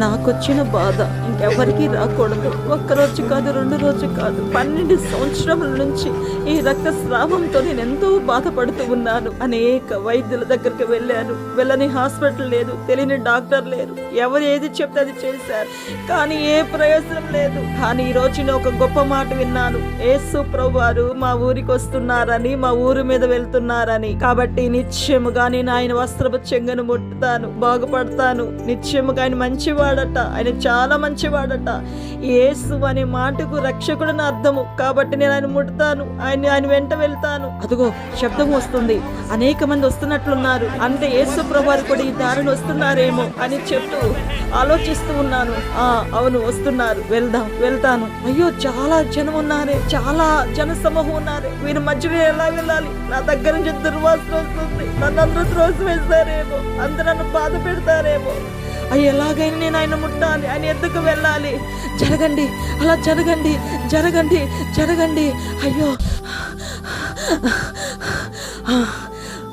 నాకొచ్చిన బాధ ఇంకెవరికి రాకూడదు. ఒక్కరోజు కాదు, 2 రోజు కాదు, 12 సంవత్సరముల నుంచి ఈ రక్తస్రావంతో నేను ఎంతో బాధపడుతూ ఉన్నాను. అనేక వైద్యుల దగ్గరికి వెళ్ళాను. వెళ్ళని హాస్పిటల్ లేదు, తెలియని డాక్టర్ లేరు. ఎవరు ఏది చెప్తే అది చేశారు, కానీ ఏ ప్రయోజనం లేదు. కానీ ఈ రోజు నేను ఒక గొప్ప మాట విన్నాను. యేసు ప్రభువారు మా ఊరికి వస్తున్నారని, మా ఊరి మీద వెళ్తున్నారని. కాబట్టి నిత్యముగా నేను ఆయన వస్త్రపు చెంగును ముట్టుతాను, బాగుపడతాను. నిత్యముగా ఆయన మంచివాడట, ఆయన చాలా మంచివాడట. యేసు అనే మాటకు రక్షకుడని అర్థము. కాబట్టి నేను ఆయన ముట్టుతాను, ఆయన వెంట వెళ్తాను. అదిగో శబ్దం వస్తుంది, అనేక మంది వస్తున్నట్లున్నారు. అంటే యేసు ప్రభువారు కూడా ఈ దారిని వస్తున్నారేమో అని చెప్తూ ఆలోచిస్తూ ఉన్నాను. అవును వస్తున్నారు, వెళ్తాను. అయ్యో చాలా జనం ఉన్నారే, చాలా జన సమూహం ఉన్నారే. వీరి మధ్యలో ఎలా వెళ్ళాలి? నా దగ్గర నుంచి దుర్వాసన వస్తుంది. నన్ను అందరూ త్రోసి వేస్తారేమో, అందరూ నన్ను బాధ పెడతారేమో. అయ్యి ఎలాగైనా నేను ఆయన ముట్టాలి, ఆయన ఎద్దుకు వెళ్ళాలి. జరగండి, అలా జరగండి. అయ్యో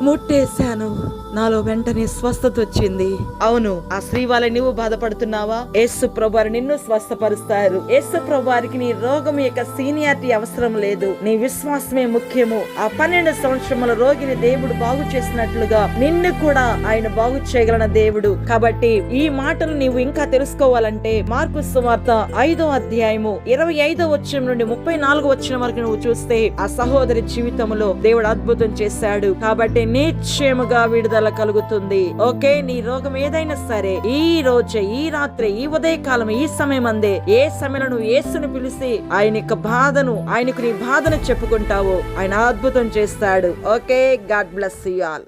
ముట్టేశాను. నాలో వెంటనే స్వస్థత వచ్చింది. అవును, ఆ స్త్రీ వాళ్ళ నువ్వు బాధపడుతున్నావా? యేసు ప్రభువారు నిన్ను స్వస్థపరుస్తారు. యేసు ప్రభువారికి నీ రోగం యొక్క సీనియారిటీ అవసరం లేదు, నీ విశ్వాసమే ముఖ్యము. ఆ 12 సంవత్సరముల రోగిని దేవుడు బాగు చేసినట్లుగా నిన్ను కూడా ఆయన బాగు చేయగలన దేవుడు. కాబట్టి ఈ మాటలు నీవు ఇంకా తెలుసుకోవాలంటే మార్కు సువార్త 5వ అధ్యాయము 25వ వచనం నుండి 34వ వచనం వరకు నువ్వు చూస్తే ఆ సహోదరి జీవితంలో దేవుడు అద్భుతం చేశాడు. కాబట్టి నిశ్చయముగా విడుదల కలుగుతుంది. ఓకే, నీ రోగం ఏదైనా సరే ఈ రోజే, ఈ రాత్రి, ఈ ఉదయకాలం, ఈ సమయం అందే, ఏ సమయంలో నువ్వు యేసుని పిలిచి ఆయన యొక్క బాధను, ఆయనకు నీ బాధను చెప్పుకుంటావో ఆయన అద్భుతం చేస్తాడు. Okay, God bless you all.